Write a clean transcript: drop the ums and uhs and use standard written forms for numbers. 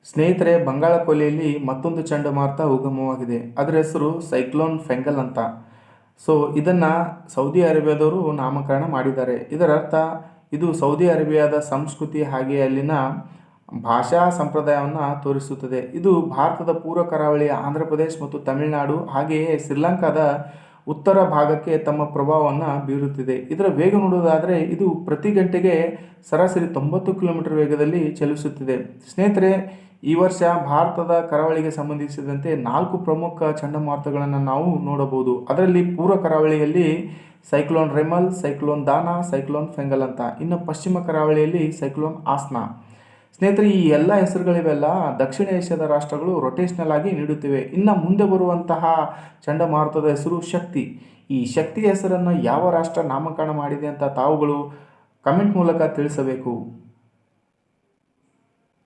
ಸ್ನೇಹಿತರೆ, ಬಂಗಾಳ ಕೊಲ್ಲಿಯಲ್ಲಿ ಮತ್ತೊಂದು ಚಂಡಮಾರುತ ಉಗಮವಾಗಿದೆ. ಅದರ ಹೆಸರು ಸೈಕ್ಲೋನ್ ಫೆಂಗಲ್ ಅಂತ. ಇದನ್ನು ಸೌದಿ ಅರೇಬಿಯಾದವರು ನಾಮಕರಣ ಮಾಡಿದ್ದಾರೆ. ಇದರ ಅರ್ಥ ಇದು ಸೌದಿ ಅರೇಬಿಯಾದ ಸಂಸ್ಕೃತಿ ಹಾಗೆ ಅಲ್ಲಿನ ಭಾಷಾ ಸಂಪ್ರದಾಯವನ್ನು ತೋರಿಸುತ್ತದೆ. ಇದು ಭಾರತದ ಪೂರ್ವ ಕರಾವಳಿಯ ಆಂಧ್ರ ಪ್ರದೇಶ ಮತ್ತು ತಮಿಳುನಾಡು ಹಾಗೆಯೇ ಶ್ರೀಲಂಕಾದ ಉತ್ತರ ಭಾಗಕ್ಕೆ ತಮ್ಮ ಪ್ರಭಾವವನ್ನು ಬೀರುತ್ತಿದೆ. ಇದರ ವೇಗ ನೋಡುವುದಾದರೆ ಇದು ಪ್ರತಿ ಗಂಟೆಗೆ ಸರಾಸರಿ 90 ಕಿಲೋಮೀಟರ್ ವೇಗದಲ್ಲಿ ಚಲಿಸುತ್ತಿದೆ. ಸ್ನೇಹಿತರೆ, ಈ ವರ್ಷ ಭಾರತದ ಕರಾವಳಿಗೆ ಸಂಬಂಧಿಸಿದಂತೆ 4 ಪ್ರಮುಖ ಚಂಡಮಾರುತಗಳನ್ನು ನಾವು ನೋಡಬಹುದು. ಅದರಲ್ಲಿ ಪೂರ್ವ ಕರಾವಳಿಯಲ್ಲಿ ಸೈಕ್ಲೋನ್ ರೆಮಲ್, ಸೈಕ್ಲೋನ್ ದಾನಾ, ಸೈಕ್ಲೋನ್ ಫೆಂಗಲ್ ಅಂತ. ಇನ್ನು ಪಶ್ಚಿಮ ಕರಾವಳಿಯಲ್ಲಿ ಸೈಕ್ಲೋನ್ ಆಸ್ನಾ. ಸ್ನೇಹಿತರೆ, ಈ ಎಲ್ಲ ಹೆಸರುಗಳಿವೆಲ್ಲ ದಕ್ಷಿಣ ಏಷ್ಯಾದ ರಾಷ್ಟ್ರಗಳು ರೊಟೇಷನಲ್ ಆಗಿ ನೀಡುತ್ತಿವೆ. ಇನ್ನು ಮುಂದೆ ಬರುವಂತಹ ಚಂಡಮಾರುತದ ಹೆಸರು ಶಕ್ತಿ. ಈ ಶಕ್ತಿ ಹೆಸರನ್ನು ಯಾವ ರಾಷ್ಟ್ರ ನಾಮಕರಣ ಮಾಡಿದೆ ಅಂತ ತಾವುಗಳು ಕಮೆಂಟ್ ಮೂಲಕ ತಿಳಿಸಬೇಕು.